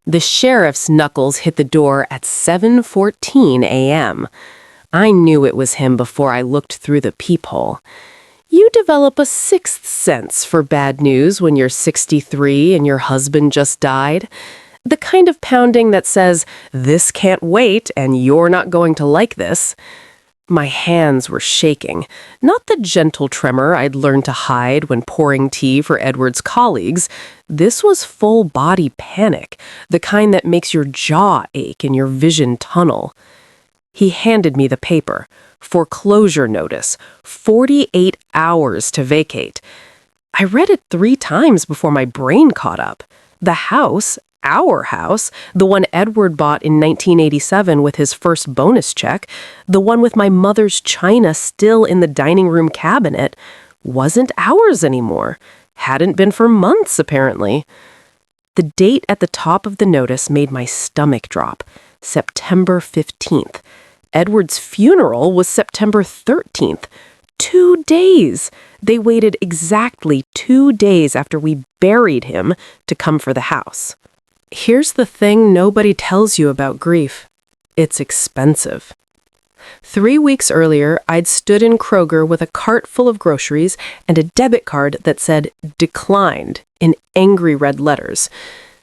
The sheriff's knuckles hit the door at 7:14 a.m. I knew it was him before I looked through the peephole. You develop a sixth sense for bad news when you're 63 and your husband just died. The kind of pounding that says, "This can't wait and you're not going to like this." My hands were shaking, not the gentle tremor I'd learned to hide when pouring tea for Edward's colleagues. This was full-body panic, the kind that makes your jaw ache and your vision tunnel. He handed me the paper. Foreclosure notice, 48 hours to vacate. I read it 3 times before my brain caught up. The house, our house, the one Edward bought in 1987 with his first bonus check, the one with my mother's china still in the dining room cabinet, wasn't ours anymore. Hadn't been for months, apparently. The date at the top of the notice made my stomach drop. September 15th. Edward's funeral was September 13th. 2 days. They waited exactly 2 days after we buried him to come for the house. Here's the thing nobody tells you about grief. It's expensive. 3 weeks earlier, I'd stood in Kroger with a cart full of groceries and a debit card that said "declined" in angry red letters.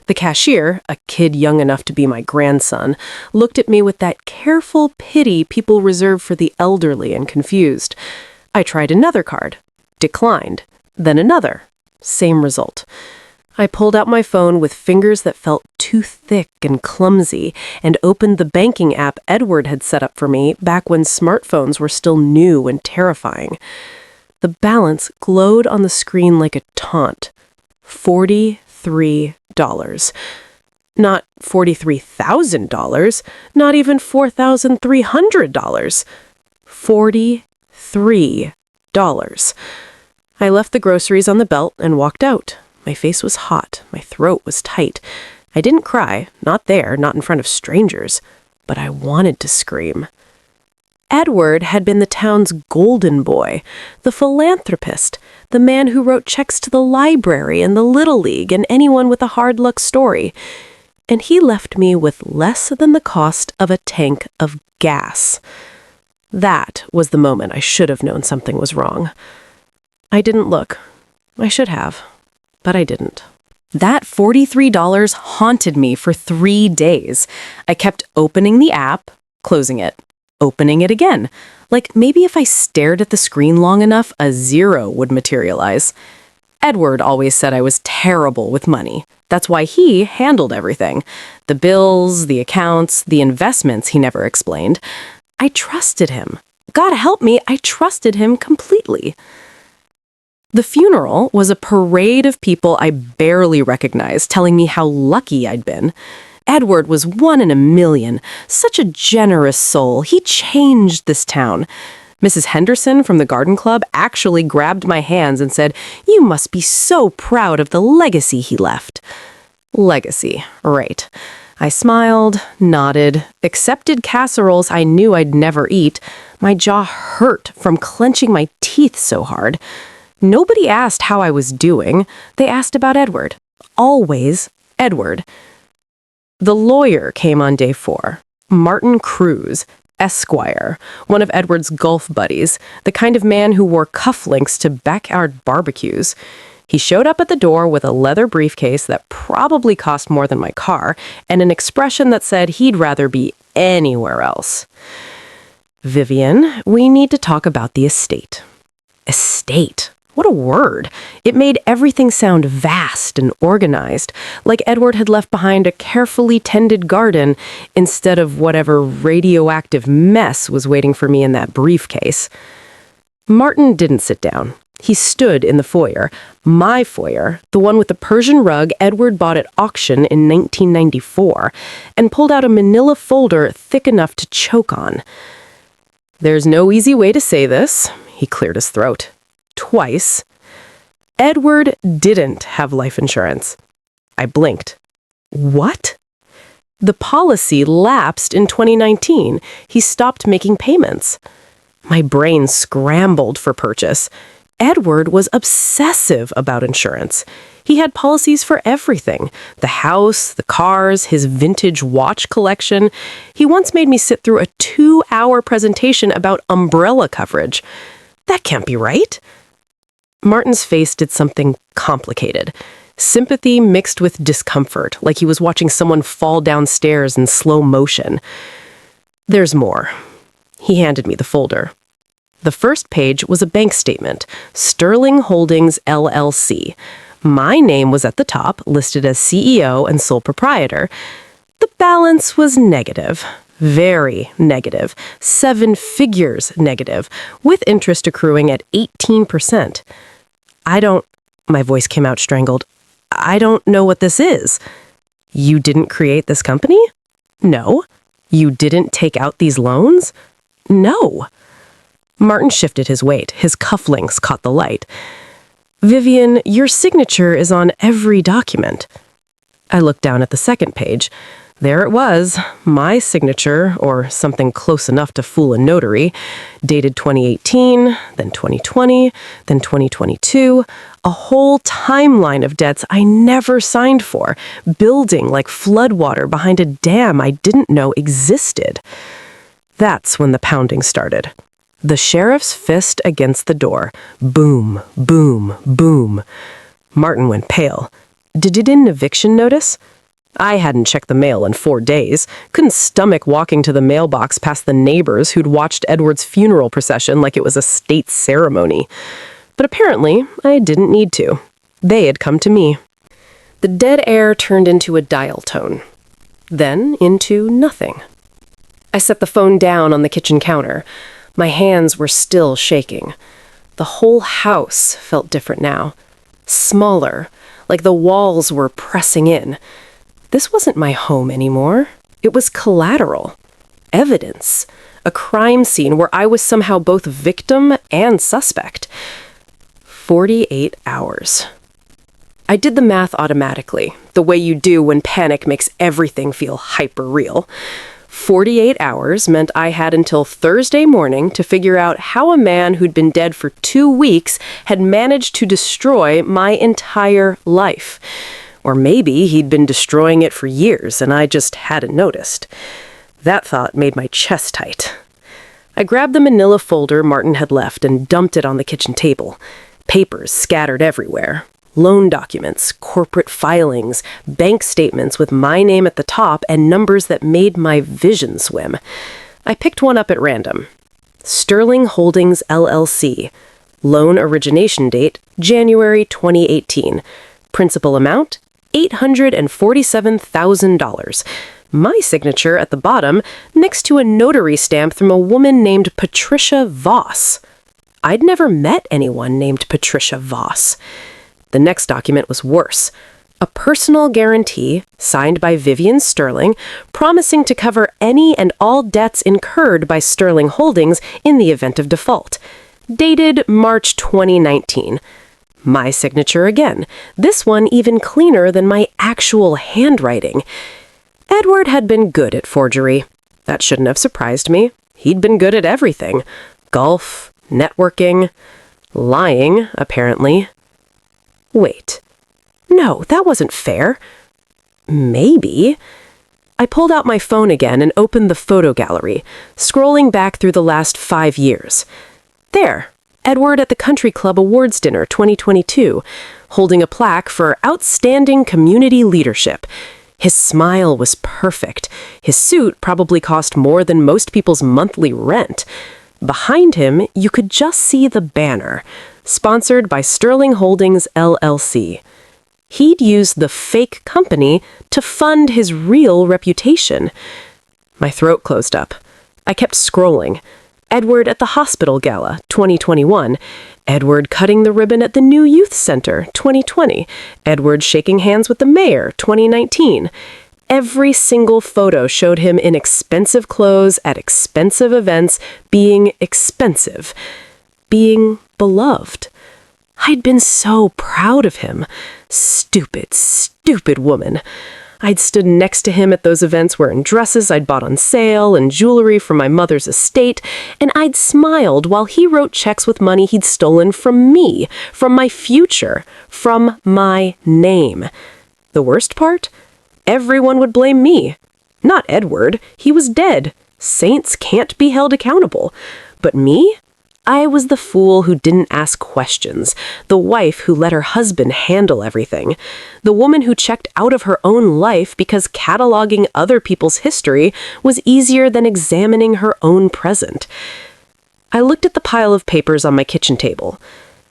The cashier, a kid young enough to be my grandson, looked at me with that careful pity people reserve for the elderly and confused. I tried another card. Declined. Then another. Same result. I pulled out my phone with fingers that felt too thick and clumsy and opened the banking app Edward had set up for me back when smartphones were still new and terrifying. The balance glowed on the screen like a taunt. $43. Not $43,000, not even $4,300. $43. I left the groceries on the belt and walked out. My face was hot. My throat was tight. I didn't cry, not there, not in front of strangers, but I wanted to scream. Edward had been the town's golden boy, the philanthropist, the man who wrote checks to the library and the Little League and anyone with a hard luck story. And he left me with less than the cost of a tank of gas. That was the moment I should have known something was wrong. I didn't look. I should have, but I didn't. That $43 haunted me for 3 days. I kept opening the app, closing it, opening it again. Like maybe if I stared at the screen long enough, a 0 would materialize. Edward always said I was terrible with money. That's why he handled everything. The bills, the accounts, the investments he never explained. I trusted him. God help me, I trusted him completely. The funeral was a parade of people I barely recognized, telling me how lucky I'd been. Edward was 1 in a million. Such a generous soul. He changed this town. Mrs. Henderson from the garden club actually grabbed my hands and said, "You must be so proud of the legacy he left." Legacy, right. I smiled, nodded, accepted casseroles I knew I'd never eat. My jaw hurt from clenching my teeth so hard. Nobody asked how I was doing. They asked about Edward. Always Edward. The lawyer came on day 4. Martin Cruz, Esquire, one of Edward's golf buddies, the kind of man who wore cufflinks to backyard barbecues. He showed up at the door with a leather briefcase that probably cost more than my car and an expression that said he'd rather be anywhere else. "Vivian, we need to talk about the estate." Estate? What a word. It made everything sound vast and organized, like Edward had left behind a carefully tended garden instead of whatever radioactive mess was waiting for me in that briefcase. Martin didn't sit down. He stood in the foyer, my foyer, the one with the Persian rug Edward bought at auction in 1994, and pulled out a manila folder thick enough to choke on. "There's no easy way to say this." He cleared his throat. Twice. Edward didn't have life insurance. I blinked. What? The policy lapsed in 2019. He stopped making payments. My brain scrambled for purchase. Edward was obsessive about insurance. He had policies for everything: the house, the cars, his vintage watch collection. He once made me sit through a 2-hour presentation about umbrella coverage. That can't be right. Martin's face did something complicated. Sympathy mixed with discomfort, like he was watching someone fall downstairs in slow motion. There's more. He handed me the folder. The first page was a bank statement, Sterling Holdings, LLC. My name was at the top, listed as CEO and sole proprietor. The balance was negative. Very negative. 7 figures negative, with interest accruing at 18%. My voice came out strangled. I don't know what this is. You didn't create this company? No. You didn't take out these loans? No. Martin shifted his weight. His cufflinks caught the light. Vivian, your signature is on every document. I looked down at the second page. There it was, my signature, or something close enough to fool a notary, dated 2018, then 2020, then 2022, a whole timeline of debts I never signed for, building like floodwater behind a dam I didn't know existed. That's when the pounding started. The sheriff's fist against the door. Boom, boom, boom. Martin went pale. Did you get an eviction notice? I hadn't checked the mail in 4 days. Couldn't stomach walking to the mailbox past the neighbors who'd watched Edward's funeral procession like it was a state ceremony. But apparently, I didn't need to. They had come to me. The dead air turned into a dial tone. Then into nothing. I set the phone down on the kitchen counter. My hands were still shaking. The whole house felt different now. Smaller, like the walls were pressing in. This wasn't my home anymore. It was collateral. Evidence. A crime scene where I was somehow both victim and suspect. 48 hours. I did the math automatically, the way you do when panic makes everything feel hyper-real. 48 hours meant I had until Thursday morning to figure out how a man who'd been dead for 2 weeks had managed to destroy my entire life. Or maybe he'd been destroying it for years and I just hadn't noticed. That thought made my chest tight. I grabbed the manila folder Martin had left and dumped it on the kitchen table. Papers scattered everywhere. Loan documents, corporate filings, bank statements with my name at the top and numbers that made my vision swim. I picked one up at random. Sterling Holdings, LLC. Loan origination date, January 2018. Principal amount, $847,000. My signature at the bottom, next to a notary stamp from a woman named Patricia Voss. I'd never met anyone named Patricia Voss. The next document was worse. A personal guarantee, signed by Vivian Sterling, promising to cover any and all debts incurred by Sterling Holdings in the event of default. Dated March 2019. My signature again, this one even cleaner than my actual handwriting. Edward had been good at forgery. That shouldn't have surprised me. He'd been good at everything. Golf, networking, lying, apparently. Wait. No, that wasn't fair. Maybe. I pulled out my phone again and opened the photo gallery, scrolling back through the last 5 years. There. Edward at the Country Club Awards Dinner 2022, holding a plaque for outstanding community leadership. His smile was perfect. His suit probably cost more than most people's monthly rent. Behind him, you could just see the banner, sponsored by Sterling Holdings, LLC. He'd used the fake company to fund his real reputation. My throat closed up. I kept scrolling. Edward at the Hospital Gala, 2021. Edward cutting the ribbon at the New Youth Center, 2020. Edward shaking hands with the mayor, 2019. Every single photo showed him in expensive clothes at expensive events, being expensive, being beloved. I'd been so proud of him. Stupid, stupid woman. I'd stood next to him at those events wearing dresses I'd bought on sale and jewelry from my mother's estate, and I'd smiled while he wrote checks with money he'd stolen from me, from my future, from my name. The worst part? Everyone would blame me. Not Edward. He was dead. Saints can't be held accountable. But me? I was the fool who didn't ask questions, the wife who let her husband handle everything, the woman who checked out of her own life because cataloging other people's history was easier than examining her own present. I looked at the pile of papers on my kitchen table.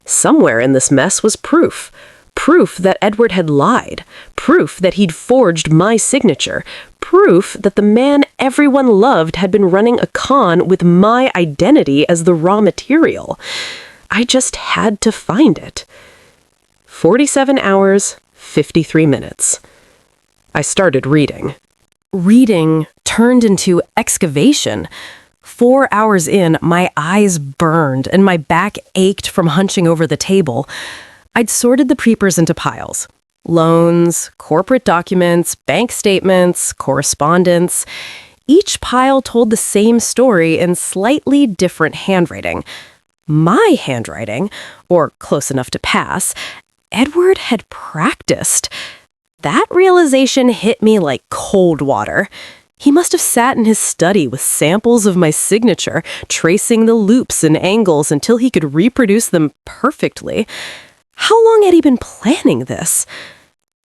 Somewhere in this mess was proof. Proof that Edward had lied. Proof that he'd forged my signature. Proof that the man everyone loved had been running a con with my identity as the raw material. I just had to find it. 47 hours, 53 minutes. I started reading. Reading turned into excavation. 4 hours in, my eyes burned and my back ached from hunching over the table. I'd sorted the papers into piles. Loans, corporate documents, bank statements, correspondence. Each pile told the same story in slightly different handwriting. My handwriting, or close enough to pass, Edward had practiced. That realization hit me like cold water. He must have sat in his study with samples of my signature, tracing the loops and angles until he could reproduce them perfectly. How long had he been planning this?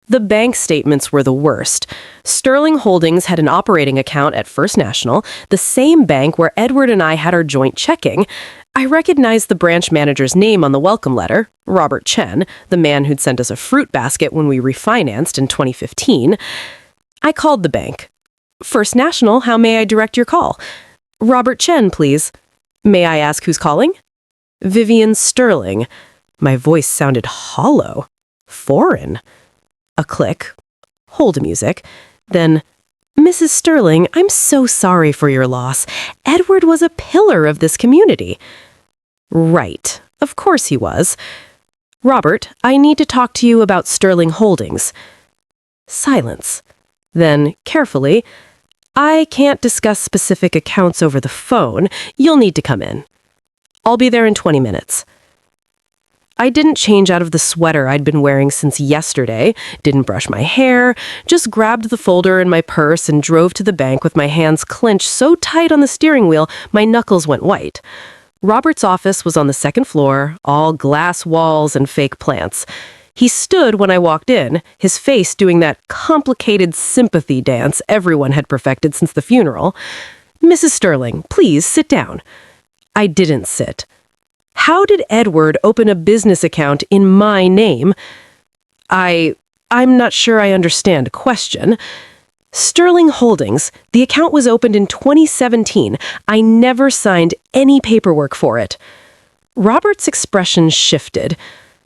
The bank statements were the worst. Sterling Holdings had an operating account at First National, the same bank where Edward and I had our joint checking. I recognized the branch manager's name on the welcome letter, Robert Chen, the man who'd sent us a fruit basket when we refinanced in 2015. I called the bank. First National, how may I direct your call? Robert Chen, please. May I ask who's calling? Vivian Sterling. My voice sounded hollow, foreign. A click. Hold music. Then, Mrs. Sterling, I'm so sorry for your loss. Edward was a pillar of this community. Right. Of course he was. Robert, I need to talk to you about Sterling Holdings. Silence. Then, carefully, I can't discuss specific accounts over the phone. You'll need to come in. I'll be there in 20 minutes. I didn't change out of the sweater I'd been wearing since yesterday, didn't brush my hair, just grabbed the folder in my purse and drove to the bank with my hands clenched so tight on the steering wheel my knuckles went white. Robert's office was on the second floor, all glass walls and fake plants. He stood when I walked in, his face doing that complicated sympathy dance everyone had perfected since the funeral. Mrs. Sterling, please sit down. I didn't sit. How did Edward open a business account in my name? I'm not sure I understand. Question. Sterling Holdings, the account was opened in 2017. I never signed any paperwork for it. Robert's expression shifted.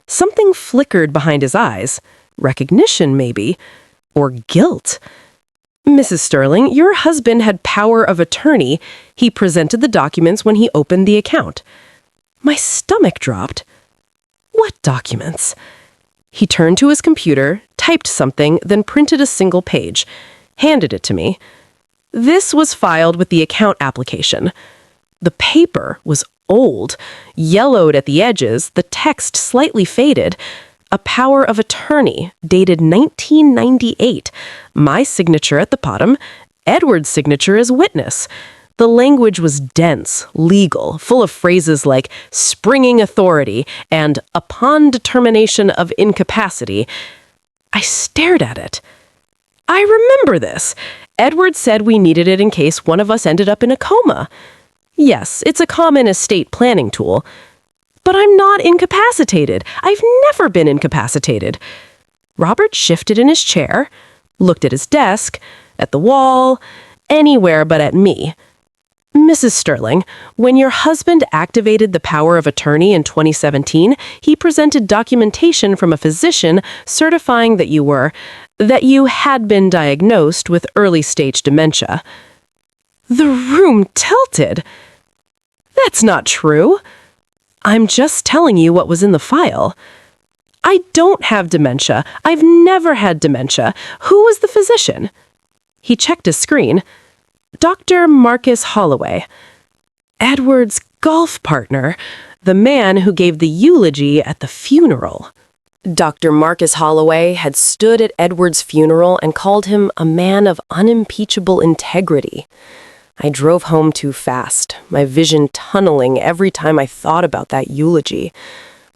Something flickered behind his eyes. Recognition, maybe. Or guilt. Mrs. Sterling, your husband had power of attorney. He presented the documents when he opened the account. My stomach dropped. What documents? He turned to his computer, typed something, then printed a single page, handed it to me. This was filed with the account application. The paper was old, yellowed at the edges, the text slightly faded. A power of attorney, dated 1998. My signature at the bottom, Edward's signature as witness. The language was dense, legal, full of phrases like springing authority and upon determination of incapacity. I stared at it. I remember this. Edward said we needed it in case one of us ended up in a coma. Yes, it's a common estate planning tool. But I'm not incapacitated. I've never been incapacitated. Robert shifted in his chair, looked at his desk, at the wall, anywhere but at me. Mrs. Sterling, when your husband activated the power of attorney in 2017, he presented documentation from a physician certifying that you had been diagnosed with early-stage dementia. The room tilted. That's not true. I'm just telling you what was in the file. I don't have dementia. I've never had dementia. Who was the physician? He checked his screen. Dr. Marcus Holloway. Edward's golf partner, the man who gave the eulogy at the funeral. Dr. Marcus Holloway had stood at Edward's funeral and called him a man of unimpeachable integrity. I drove home too fast, my vision tunneling every time I thought about that eulogy.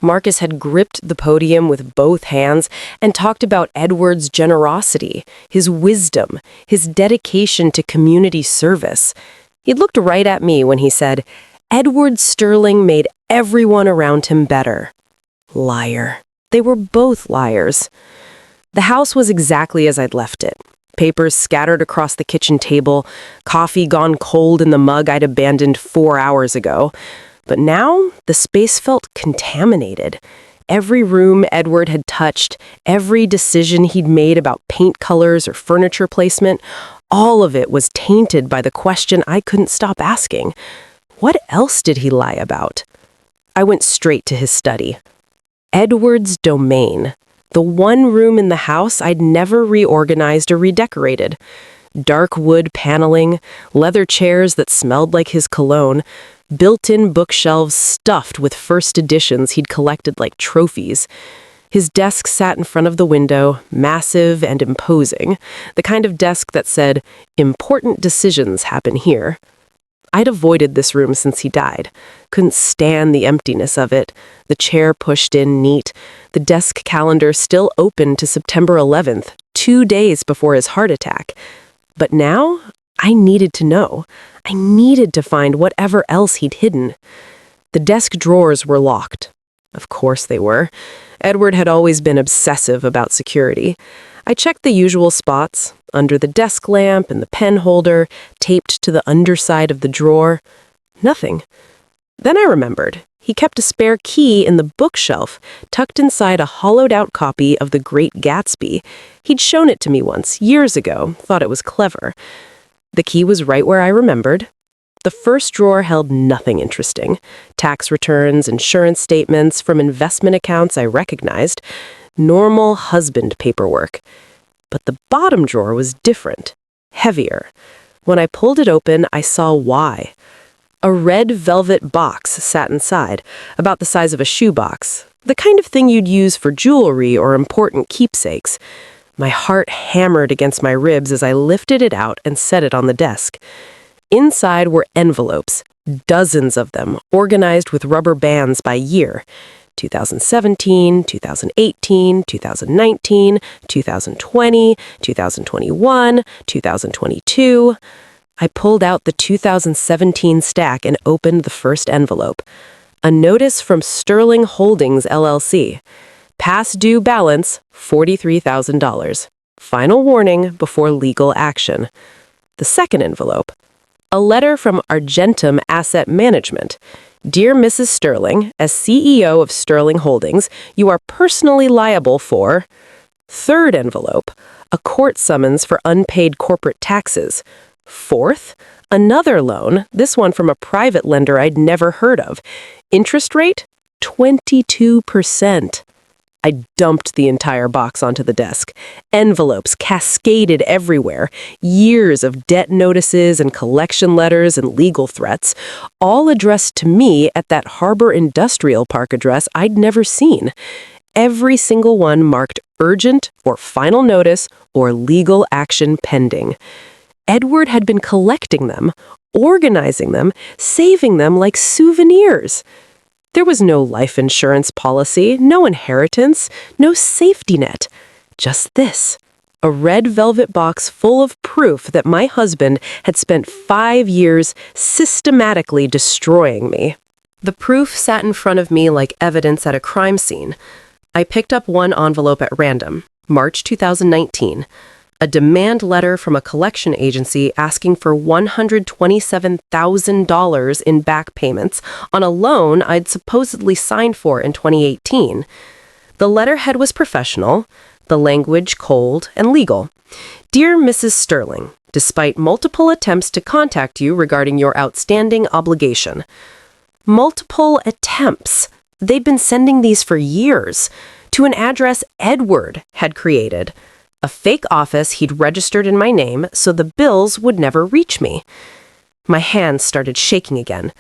Marcus had gripped the podium with both hands and talked about Edward's generosity, his wisdom, his dedication to community service. He looked right at me when he said, "Edward Sterling made everyone around him better." Liar. They were both liars. The house was exactly as I'd left it. Papers scattered across the kitchen table, coffee gone cold in the mug I'd abandoned 4 hours ago. But now, the space felt contaminated. Every room Edward had touched, every decision he'd made about paint colors or furniture placement, all of it was tainted by the question I couldn't stop asking. What else did he lie about? I went straight to his study. Edward's domain. The one room in the house I'd never reorganized or redecorated. Dark wood paneling, leather chairs that smelled like his cologne, built-in bookshelves stuffed with first editions he'd collected like trophies. His desk sat in front of the window, massive and imposing, the kind of desk that said, "Important decisions happen here." I'd avoided this room since he died. Couldn't stand the emptiness of it. The chair pushed in neat. The desk calendar still open to September 11th, 2 days before his heart attack. But now, I needed to know. I needed to find whatever else he'd hidden. The desk drawers were locked. Of course they were. Edward had always been obsessive about security. I checked the usual spots, under the desk lamp and the pen holder, taped to the underside of the drawer. Nothing. Then I remembered. He kept a spare key in the bookshelf, tucked inside a hollowed-out copy of The Great Gatsby. He'd shown it to me once, years ago, thought it was clever. The key was right where I remembered. The first drawer held nothing interesting. Tax returns, insurance statements from investment accounts I recognized. Normal husband paperwork. But the bottom drawer was different, heavier. When I pulled it open, I saw why. A red velvet box sat inside, about the size of a shoebox, the kind of thing you'd use for jewelry or important keepsakes. My heart hammered against my ribs as I lifted it out and set it on the desk. Inside were envelopes, dozens of them, organized with rubber bands by year. 2017, 2018, 2019, 2020, 2021, 2022. I pulled out the 2017 stack and opened the first envelope. A notice from Sterling Holdings, LLC. Past due balance, $43,000. Final warning before legal action. The second envelope. A letter from Argentum Asset Management. Dear Mrs. Sterling, as CEO of Sterling Holdings, you are personally liable for... Third envelope. A court summons for unpaid corporate taxes. Fourth, another loan, this one from a private lender I'd never heard of. Interest rate? 22%. I dumped the entire box onto the desk. Envelopes cascaded everywhere. Years of debt notices and collection letters and legal threats, all addressed to me at that Harbor Industrial Park address I'd never seen. Every single one marked urgent or final notice or legal action pending. Edward had been collecting them, organizing them, saving them like souvenirs. There was no life insurance policy, no inheritance, no safety net. Just this, a red velvet box full of proof that my husband had spent 5 years systematically destroying me. The proof sat in front of me like evidence at a crime scene. I picked up one envelope at random, March 2019. A demand letter from a collection agency asking for $127,000 in back payments on a loan I'd supposedly signed for in 2018. The letterhead was professional, the language cold and legal. Dear Mrs. Sterling, despite multiple attempts to contact you regarding your outstanding obligation. Multiple attempts. They'd been sending these for years. to an address Edward had created, a fake office he'd registered in my name so the bills would never reach me. My hands started shaking again.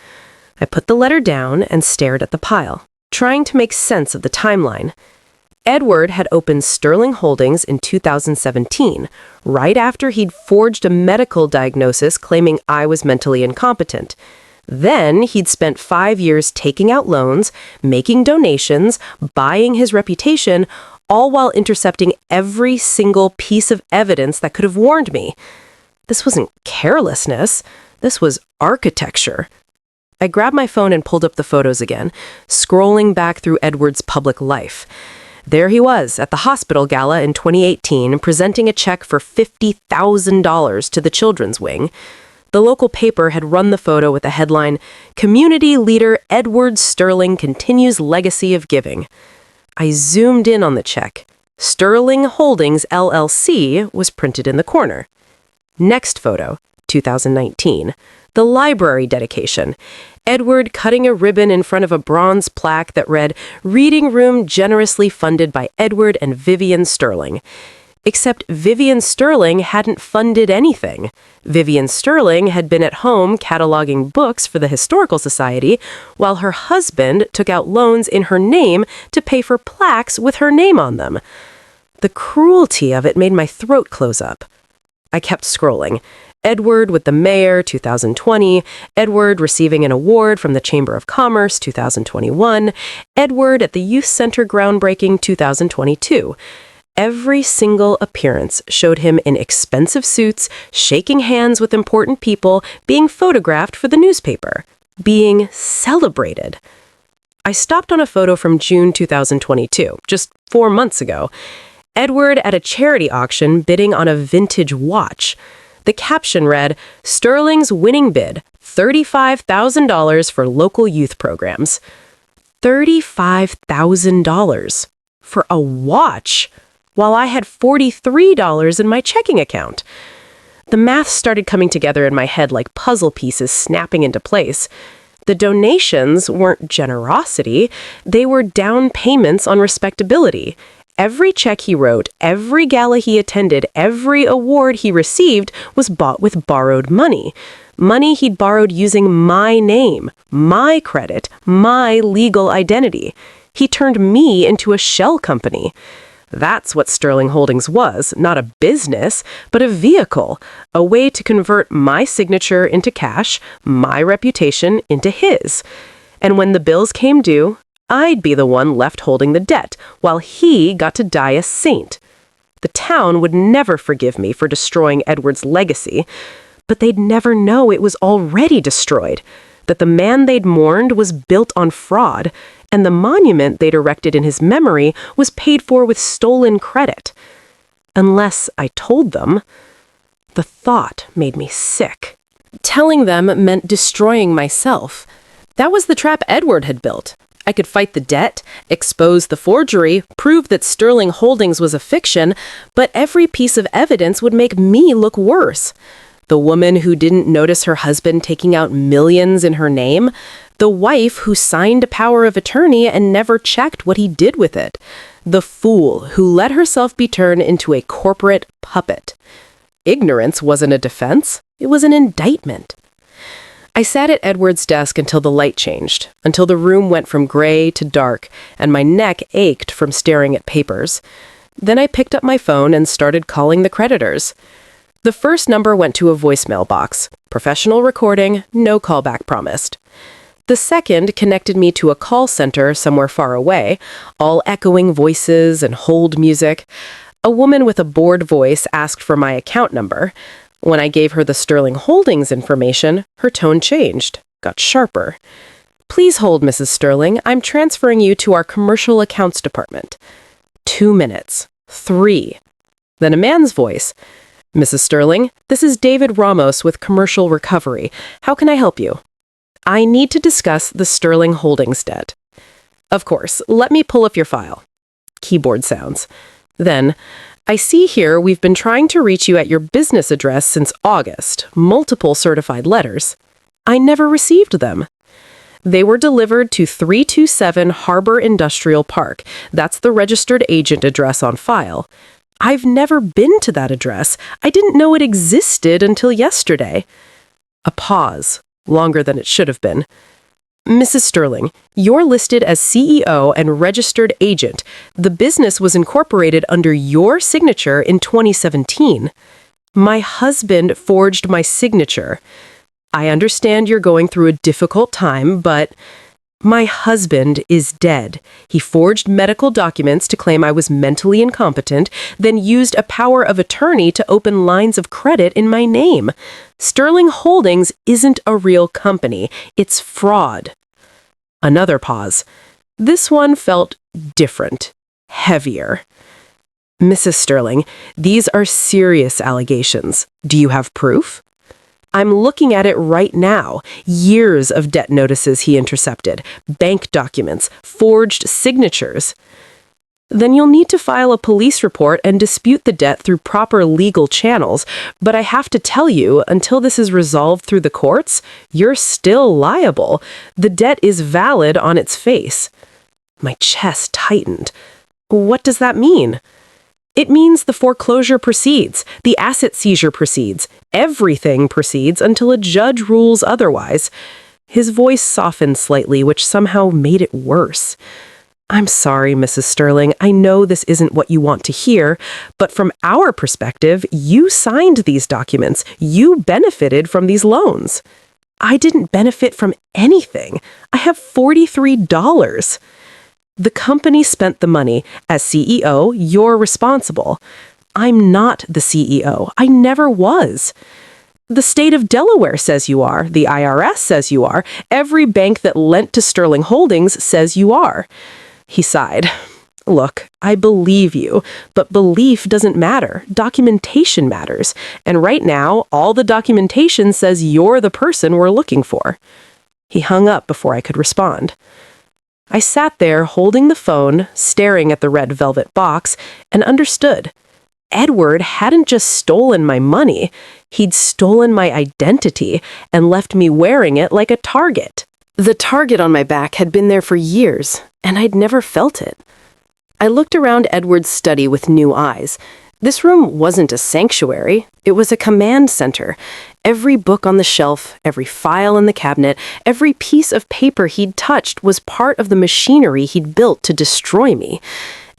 I put the letter down and stared at the pile, trying to make sense of the timeline. Edward had opened Sterling Holdings in 2017, right after he'd forged a medical diagnosis claiming I was mentally incompetent. Then he'd spent 5 years taking out loans, making donations, buying his reputation, all while intercepting every single piece of evidence that could have warned me. This wasn't carelessness. This was architecture. I grabbed my phone and pulled up the photos again, scrolling back through Edward's public life. There he was at the hospital gala in 2018, presenting a check for $50,000 to the children's wing. The local paper had run the photo with the headline, "Community Leader Edward Sterling Continues Legacy of Giving." I zoomed in on the check. Sterling Holdings, LLC was printed in the corner. Next photo, 2019. The library dedication. Edward cutting a ribbon in front of a bronze plaque that read, "Reading Room Generously Funded by Edward and Vivian Sterling." Except Vivian Sterling hadn't funded anything. Vivian Sterling had been at home cataloging books for the Historical Society, while her husband took out loans in her name to pay for plaques with her name on them. The cruelty of it made my throat close up. I kept scrolling. Edward with the mayor, 2020. Edward receiving an award from the Chamber of Commerce, 2021. Edward at the Youth Center groundbreaking, 2022. Every single appearance showed him in expensive suits, shaking hands with important people, being photographed for the newspaper, being celebrated. I stopped on a photo from June 2022, just 4 months ago. Edward at a charity auction bidding on a vintage watch. The caption read, "Sterling's winning bid, $35,000 for local youth programs." $35,000 for a watch, while I had $43 in my checking account. The math started coming together in my head like puzzle pieces snapping into place. The donations weren't generosity, they were down payments on respectability. Every check he wrote, every gala he attended, every award he received was bought with borrowed money. Money he'd borrowed using my name, my credit, my legal identity. He turned me into a shell company. That's what Sterling Holdings was, not a business, but a vehicle, a way to convert my signature into cash, my reputation into his. And when the bills came due, I'd be the one left holding the debt, while he got to die a saint. The town would never forgive me for destroying Edward's legacy, but they'd never know it was already destroyed, that the man they'd mourned was built on fraud, and the monument they'd erected in his memory was paid for with stolen credit. Unless I told them. The thought made me sick. Telling them meant destroying myself. That was the trap Edward had built. I could fight the debt, expose the forgery, prove that Sterling Holdings was a fiction, but every piece of evidence would make me look worse. The woman who didn't notice her husband taking out millions in her name, the wife who signed a power of attorney and never checked what he did with it, the fool who let herself be turned into a corporate puppet. Ignorance wasn't a defense, it was an indictment. I sat at Edward's desk until the light changed, until the room went from gray to dark, and my neck ached from staring at papers. Then I picked up my phone and started calling the creditors. The first number went to a voicemail box. Professional recording, no callback promised. The second connected me to a call center somewhere far away, all echoing voices and hold music. A woman with a bored voice asked for my account number. When I gave her the Sterling Holdings information, her tone changed, got sharper. "Please hold, Mrs. Sterling. I'm transferring you to our commercial accounts department." 2 minutes. 3. Then a man's voice. "Mrs. Sterling, this is David Ramos with Commercial Recovery. How can I help you?" "I need to discuss the Sterling Holdings debt." "Of course. Let me pull up your file." Keyboard sounds. Then, "I see here we've been trying to reach you at your business address since August. Multiple certified letters. I never received them." They were delivered to 327 Harbor Industrial Park. That's the registered agent address on file. I've never been to that address. I didn't know it existed until yesterday. A pause, longer than it should have been. Mrs. Sterling, you're listed as CEO and registered agent. The business was incorporated under your signature in 2017. My husband forged my signature. I understand you're going through a difficult time, but my husband is dead. He forged medical documents to claim I was mentally incompetent, then used a power of attorney to open lines of credit in my name. Sterling Holdings isn't a real company. It's fraud. Another pause. This one felt different, heavier. Mrs. Sterling, these are serious allegations. Do you have proof? I'm looking at it right now. Years of debt notices he intercepted, bank documents, forged signatures. Then you'll need to file a police report and dispute the debt through proper legal channels. But I have to tell you, until this is resolved through the courts, you're still liable. The debt is valid on its face. My chest tightened. What does that mean? It means the foreclosure proceeds, the asset seizure proceeds, everything proceeds until a judge rules otherwise. His voice softened slightly, which somehow made it worse. I'm sorry, Mrs. Sterling. I know this isn't what you want to hear, but from our perspective, you signed these documents. You benefited from these loans. I didn't benefit from anything. I have $43. The company spent the money. As CEO, you're responsible. I'm not the CEO. I never was. The state of Delaware says you are. The IRS says you are. Every bank that lent to Sterling Holdings says you are. He sighed. Look, I believe you, but belief doesn't matter. Documentation matters. And right now, all the documentation says you're the person we're looking for. He hung up before I could respond. I sat there holding the phone, staring at the red velvet box, and understood. Edward hadn't just stolen my money. He'd stolen my identity and left me wearing it like a target. The target on my back had been there for years, and I'd never felt it. I looked around Edward's study with new eyes. This room wasn't a sanctuary. It was a command center. Every book on the shelf, every file in the cabinet, every piece of paper he'd touched was part of the machinery he'd built to destroy me.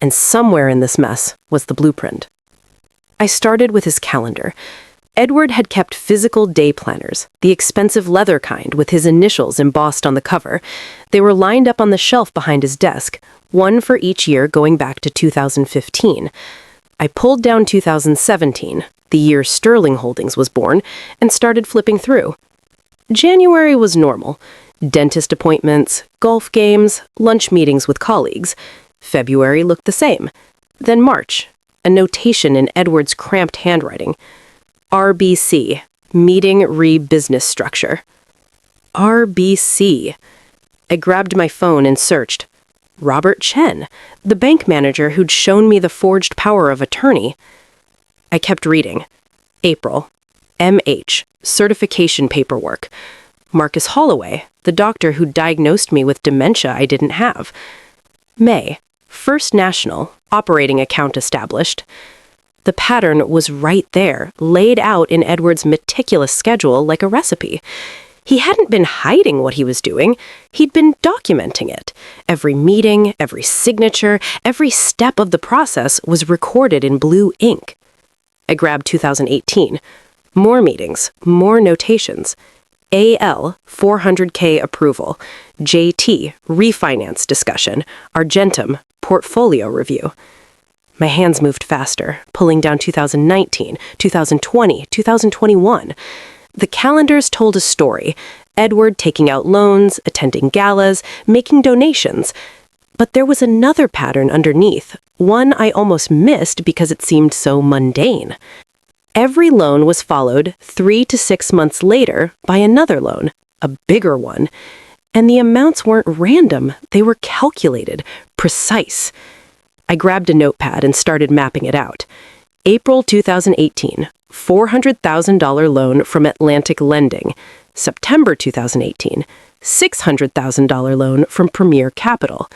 And somewhere in this mess was the blueprint. I started with his calendar. Edward had kept physical day planners, the expensive leather kind with his initials embossed on the cover. They were lined up on the shelf behind his desk, one for each year going back to 2015. I pulled down 2017, the year Sterling Holdings was born, and started flipping through. January was normal. Dentist appointments, golf games, lunch meetings with colleagues. February looked the same. Then March, a notation in Edward's cramped handwriting. RBC, Meeting Re-Business Structure. RBC. I grabbed my phone and searched. Robert Chen, the bank manager who'd shown me the forged power of attorney. I kept reading. April. MH, certification paperwork. Marcus Holloway, the doctor who diagnosed me with dementia I didn't have. May. First National, operating account established. The pattern was right there, laid out in Edward's meticulous schedule like a recipe. He hadn't been hiding what he was doing. He'd been documenting it. Every meeting, every signature, every step of the process was recorded in blue ink. I grabbed 2018. More meetings, more notations. AL, 400K approval. JT, refinance discussion. Argentum, portfolio review. My hands moved faster, pulling down 2019, 2020, 2021. The calendars told a story. Edward taking out loans, attending galas, making donations. But there was another pattern underneath, one I almost missed because it seemed so mundane. Every loan was followed 3 to 6 months later by another loan, a bigger one. And the amounts weren't random, they were calculated, precise. I grabbed a notepad and started mapping it out. April 2018, $400,000 loan from Atlantic Lending. September 2018, $600,000 loan from Premier Capital.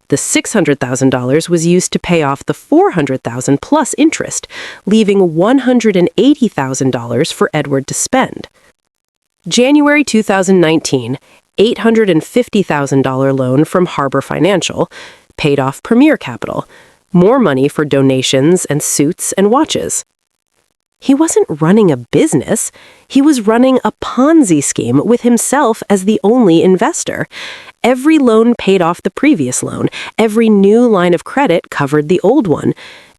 The $600,000 was used to pay off the $400,000 plus interest, leaving $180,000 for Edward to spend. January 2019, $850,000 loan from Harbor Financial, paid off Premier Capital. More money for donations and suits and watches. He wasn't running a business. He was running a Ponzi scheme with himself as the only investor. Every loan paid off the previous loan. Every new line of credit covered the old one.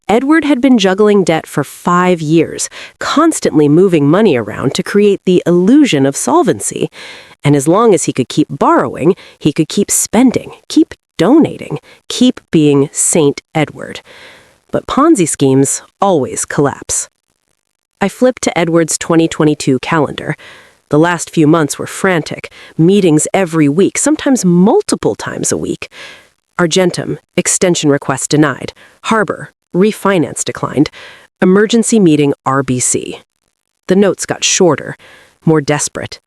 Edward had been juggling debt for 5 years, constantly moving money around to create the illusion of solvency. And as long as he could keep borrowing, he could keep spending, keep donating, keep being Saint Edward. But Ponzi schemes always collapse. I flipped to Edward's 2022 calendar. The last few months were frantic, meetings every week, sometimes multiple times a week. Argentum, extension request denied. Harbor, refinance declined. Emergency meeting RBC. The notes got shorter, more desperate.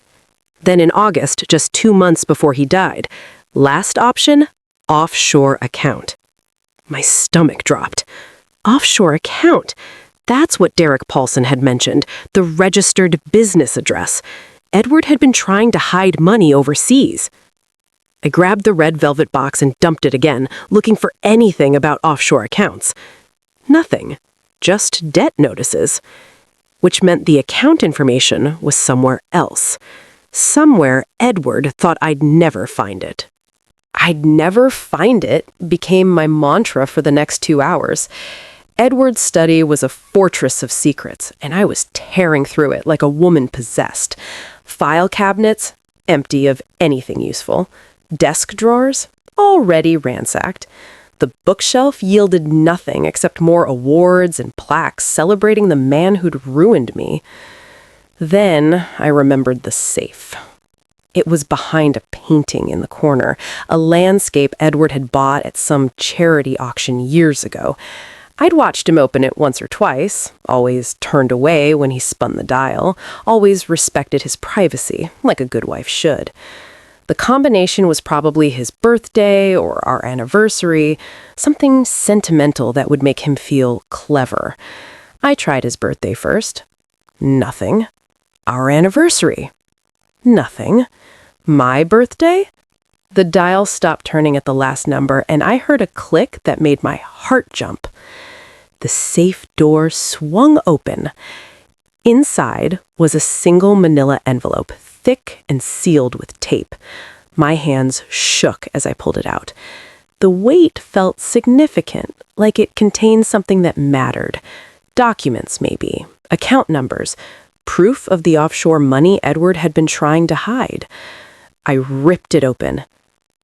Then in August, just 2 months before he died, last option, offshore account. My stomach dropped. Offshore account. That's what Derek Paulson had mentioned, the registered business address. Edward had been trying to hide money overseas. I grabbed the red velvet box and dumped it again, looking for anything about offshore accounts. Nothing. Just debt notices. Which meant the account information was somewhere else. Somewhere Edward thought I'd never find it. I'd never find it became my mantra for the next 2 hours. Edward's study was a fortress of secrets, and I was tearing through it like a woman possessed. File cabinets, empty of anything useful. Desk drawers, already ransacked. The bookshelf yielded nothing except more awards and plaques celebrating the man who'd ruined me. Then I remembered the safe. It was behind a painting in the corner, a landscape Edward had bought at some charity auction years ago. I'd watched him open it once or twice, always turned away when he spun the dial, always respected his privacy, like a good wife should. The combination was probably his birthday or our anniversary, something sentimental that would make him feel clever. I tried his birthday first. Nothing. Our anniversary. Nothing. My birthday? The dial stopped turning at the last number, and I heard a click that made my heart jump. The safe door swung open. Inside was a single manila envelope, thick and sealed with tape. My hands shook as I pulled it out. The weight felt significant, like it contained something that mattered. Documents, maybe. Account numbers. Proof of the offshore money Edward had been trying to hide. I ripped it open.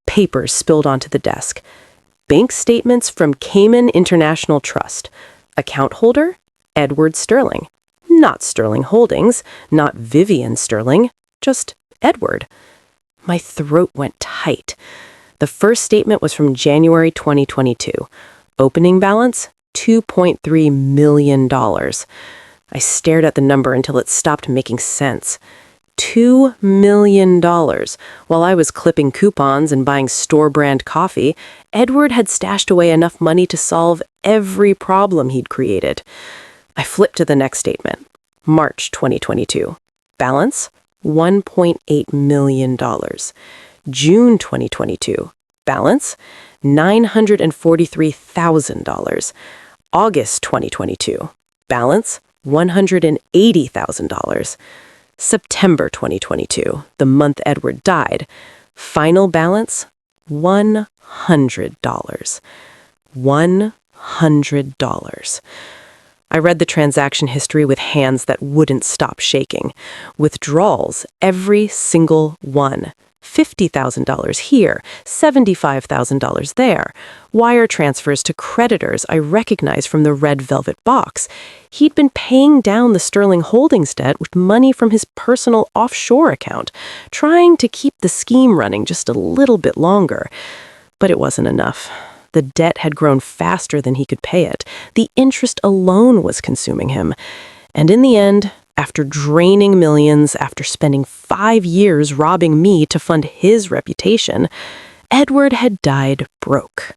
Papers spilled onto the desk. Bank statements from Cayman International Trust. Account holder, Edward Sterling. Not Sterling Holdings, not Vivian Sterling, just Edward. My throat went tight. The first statement was from January 2022. Opening balance, $2.3 million. I stared at the number until it stopped making sense. $2 million. While I was clipping coupons and buying store-brand coffee, Edward had stashed away enough money to solve every problem he'd created. I flipped to the next statement. March 2022. Balance, $1.8 million. June 2022. Balance, $943,000. August 2022. Balance, $180,000. September 2022, the month Edward died. Final balance, $100. $100. I read the transaction history with hands that wouldn't stop shaking. Withdrawals, every single one. $50,000 here, $75,000 there. Wire transfers to creditors I recognized from the red velvet box. He'd been paying down the Sterling Holdings debt with money from his personal offshore account, trying to keep the scheme running just a little bit longer. But it wasn't enough. The debt had grown faster than he could pay it. The interest alone was consuming him. And in the end, After draining millions, after spending 5 years robbing me to fund his reputation, Edward had died broke.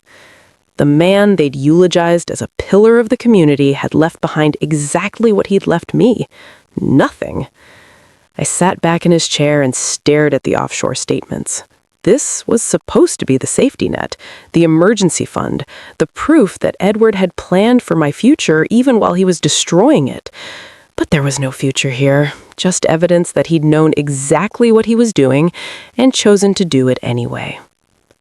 The man they'd eulogized as a pillar of the community had left behind exactly what he'd left me: nothing. I sat back in his chair and stared at the offshore statements. This was supposed to be the safety net, the emergency fund, the proof that Edward had planned for my future even while he was destroying it. But there was no future here, just evidence that he'd known exactly what he was doing and chosen to do it anyway.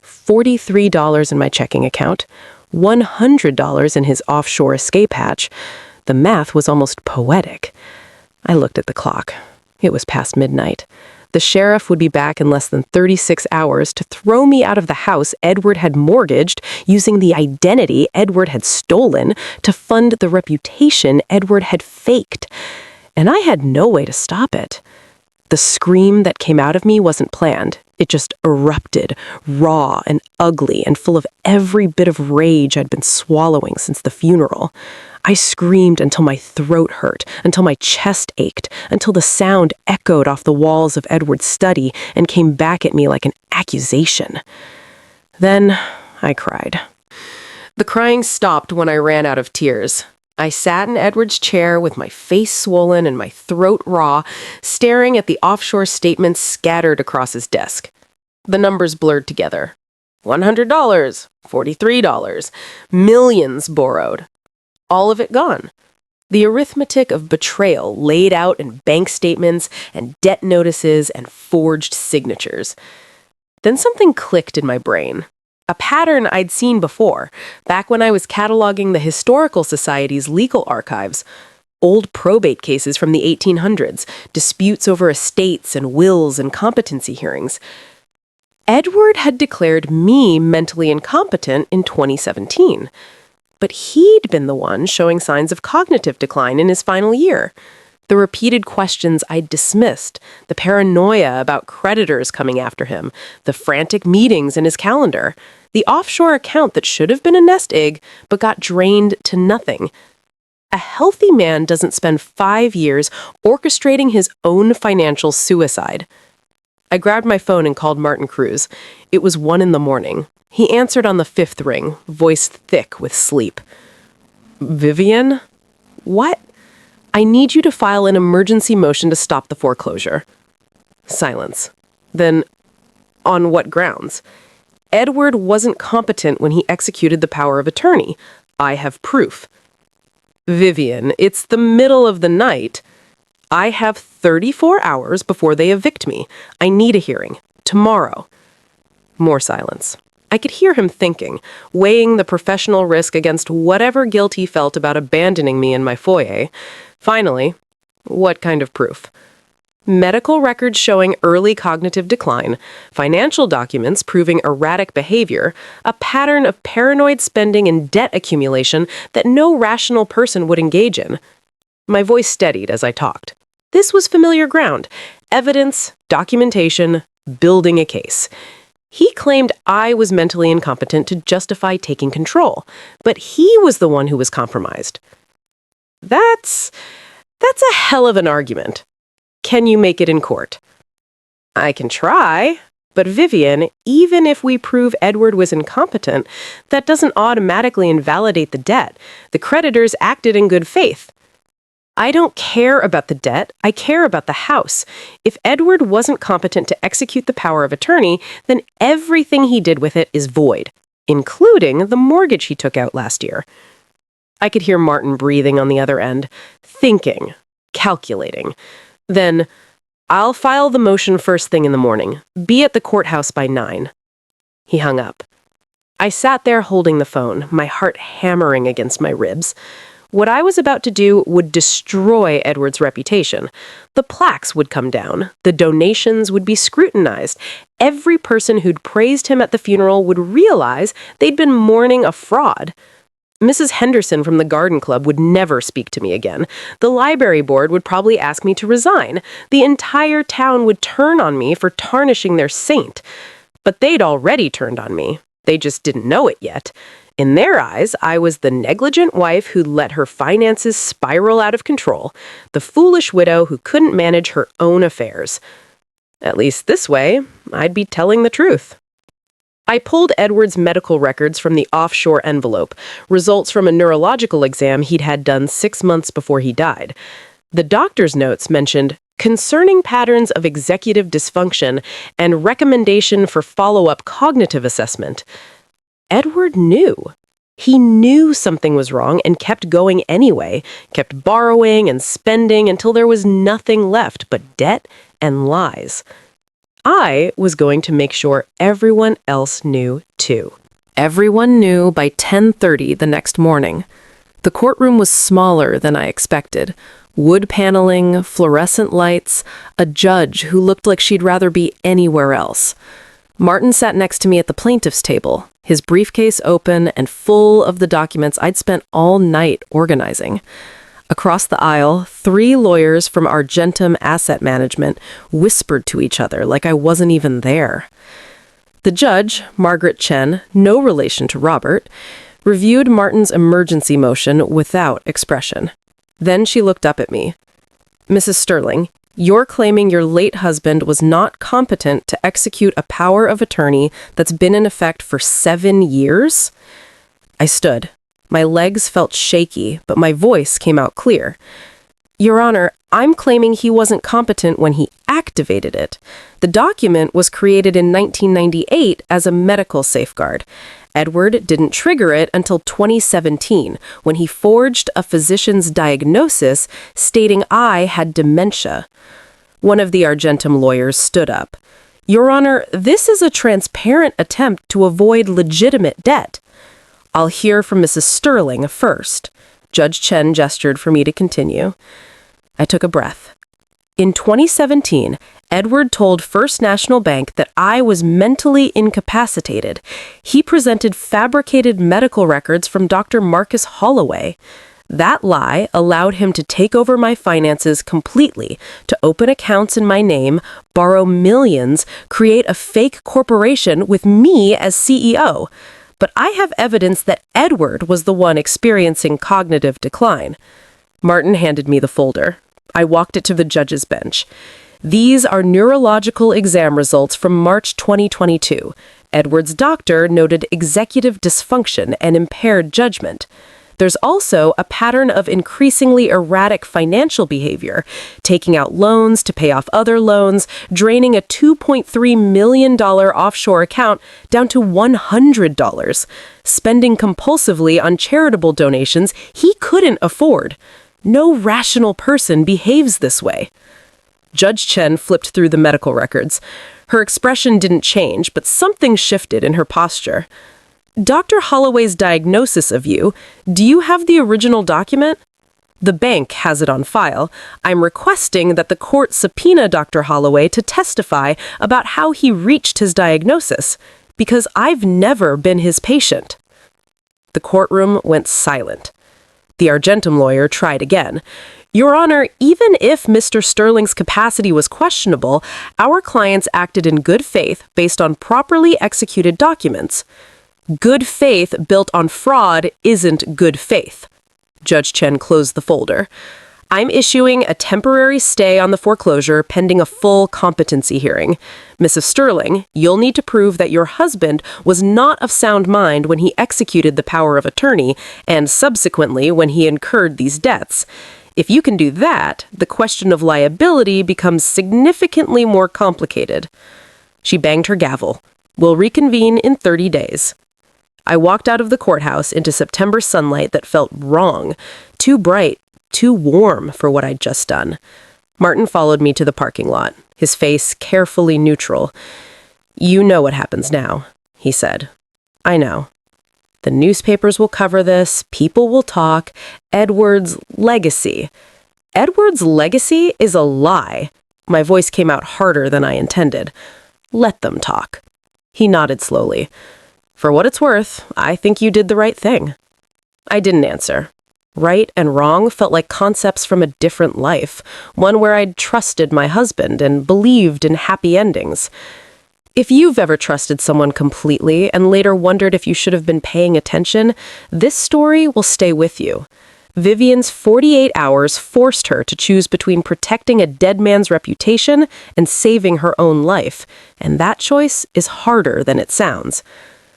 $43 in my checking account, $100 in his offshore escape hatch. The math was almost poetic. I looked at the clock. It was past midnight. The sheriff would be back in less than 36 hours to throw me out of the house Edward had mortgaged using the identity Edward had stolen to fund the reputation Edward had faked. And I had no way to stop it. The scream that came out of me wasn't planned. It just erupted, raw and ugly and full of every bit of rage I'd been swallowing since the funeral. I screamed until my throat hurt, until my chest ached, until the sound echoed off the walls of Edward's study and came back at me like an accusation. Then I cried. The crying stopped when I ran out of tears. I sat in Edward's chair with my face swollen and my throat raw, staring at the offshore statements scattered across his desk. The numbers blurred together. $100, $43, millions borrowed. All of it gone. The arithmetic of betrayal laid out in bank statements and debt notices and forged signatures. Then something clicked in my brain. A pattern I'd seen before, back when I was cataloging the Historical Society's legal archives. Old probate cases from the 1800s, disputes over estates and wills and competency hearings. Edward had declared me mentally incompetent in 2017. But he'd been the one showing signs of cognitive decline in his final year. The repeated questions I'd dismissed, the paranoia about creditors coming after him, the frantic meetings in his calendar, the offshore account that should have been a nest egg but got drained to nothing. A healthy man doesn't spend 5 years orchestrating his own financial suicide. I grabbed my phone and called Martin Cruz. It was 1 a.m. He answered on the 5th ring, voice thick with sleep. "Vivian? What? I need you to file an emergency motion to stop the foreclosure." Silence. Then, on what grounds? Edward wasn't competent when he executed the power of attorney. I have proof. "Vivian, it's the middle of the night. I have 34 hours before they evict me. I need a hearing. Tomorrow." More silence. I could hear him thinking, weighing the professional risk against whatever guilt he felt about abandoning me in my foyer. Finally, what kind of proof? Medical records showing early cognitive decline, financial documents proving erratic behavior, a pattern of paranoid spending and debt accumulation that no rational person would engage in. My voice steadied as I talked. This was familiar ground. Evidence, documentation, building a case. He claimed I was mentally incompetent to justify taking control, but he was the one who was compromised. That's a hell of an argument. Can you make it in court? I can try, but Vivian, even if we prove Edward was incompetent, that doesn't automatically invalidate the debt. The creditors acted in good faith. I don't care about the debt, I care about the house. If Edward wasn't competent to execute the power of attorney, then everything he did with it is void, including the mortgage he took out last year. I could hear Martin breathing on the other end, thinking, calculating. Then, "I'll file the motion first thing in the morning. Be at the courthouse by 9. He hung up. I sat there holding the phone, my heart hammering against my ribs. What I was about to do would destroy Edward's reputation. The plaques would come down. The donations would be scrutinized. Every person who'd praised him at the funeral would realize they'd been mourning a fraud. Mrs. Henderson from the garden club would never speak to me again. The library board would probably ask me to resign. The entire town would turn on me for tarnishing their saint. But they'd already turned on me. They just didn't know it yet. In their eyes, I was the negligent wife who let her finances spiral out of control, the foolish widow who couldn't manage her own affairs. At least this way, I'd be telling the truth. I pulled Edward's medical records from the offshore envelope, results from a neurological exam he'd had done 6 months before he died. The doctor's notes mentioned concerning patterns of executive dysfunction and recommendation for follow-up cognitive assessment. Edward knew. He knew something was wrong and kept going anyway, kept borrowing and spending until there was nothing left but debt and lies. I was going to make sure everyone else knew too. Everyone knew by 10:30 the next morning. The courtroom was smaller than I expected. Wood paneling, fluorescent lights, a judge who looked like she'd rather be anywhere else. Martin sat next to me at the plaintiff's table, his briefcase open and full of the documents I'd spent all night organizing. Across the aisle, 3 lawyers from Argentum Asset Management whispered to each other like I wasn't even there. The judge, Margaret Chen, no relation to Robert, reviewed Martin's emergency motion without expression. Then she looked up at me. "Mrs. Sterling, you're claiming your late husband was not competent to execute a power of attorney that's been in effect for 7 years?" I stood. My legs felt shaky, but my voice came out clear. "Your Honor, I'm claiming he wasn't competent when he activated it. The document was created in 1998 as a medical safeguard. Edward didn't trigger it until 2017, when he forged a physician's diagnosis stating I had dementia." One of the Argentum lawyers stood up. "Your Honor, this is a transparent attempt to avoid legitimate debt." "I'll hear from Mrs. Sterling first." Judge Chen gestured for me to continue. I took a breath. In 2017, Edward told First National Bank that I was mentally incapacitated. He presented fabricated medical records from Dr. Marcus Holloway. That lie allowed him to take over my finances completely, to open accounts in my name, borrow millions, create a fake corporation with me as CEO. But I have evidence that Edward was the one experiencing cognitive decline. Martin handed me the folder. I walked it to the judge's bench. "These are neurological exam results from March 2022. Edward's doctor noted executive dysfunction and impaired judgment. There's also a pattern of increasingly erratic financial behavior, taking out loans to pay off other loans, draining a $2.3 million offshore account down to $100, spending compulsively on charitable donations he couldn't afford. No rational person behaves this way." Judge Chen flipped through the medical records. Her expression didn't change, but something shifted in her posture. "Dr. Holloway's diagnosis of you, do you have the original document?" "The bank has it on file. I'm requesting that the court subpoena Dr. Holloway to testify about how he reached his diagnosis, because I've never been his patient." The courtroom went silent. The Argentum lawyer tried again. "Your Honor, even if Mr. Sterling's capacity was questionable, our clients acted in good faith based on properly executed documents. Good faith built on fraud isn't good faith." Judge Chen closed the folder. "I'm issuing a temporary stay on the foreclosure pending a full competency hearing. Mrs. Sterling, you'll need to prove that your husband was not of sound mind when he executed the power of attorney and subsequently when he incurred these debts. If you can do that, the question of liability becomes significantly more complicated." She banged her gavel. "We'll reconvene in 30 days. I walked out of the courthouse into September sunlight that felt wrong, too bright, too warm for what I'd just done. Martin followed me to the parking lot, his face carefully neutral. "You know what happens now," he said. "I know. The newspapers will cover this, people will talk. Edward's legacy. Edward's legacy is a lie." My voice came out harder than I intended. "Let them talk." He nodded slowly. "For what it's worth, I think you did the right thing." I didn't answer. Right and wrong felt like concepts from a different life, one where I'd trusted my husband and believed in happy endings. If you've ever trusted someone completely and later wondered if you should have been paying attention, this story will stay with you. Vivian's 48 hours forced her to choose between protecting a dead man's reputation and saving her own life, and that choice is harder than it sounds.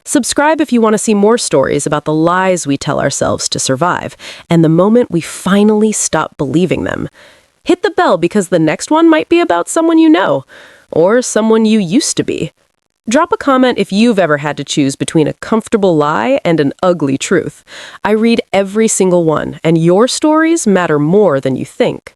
Subscribe if you want to see more stories about the lies we tell ourselves to survive, and the moment we finally stop believing them. Hit the bell because the next one might be about someone you know, or someone you used to be. Drop a comment if you've ever had to choose between a comfortable lie and an ugly truth. I read every single one, and your stories matter more than you think.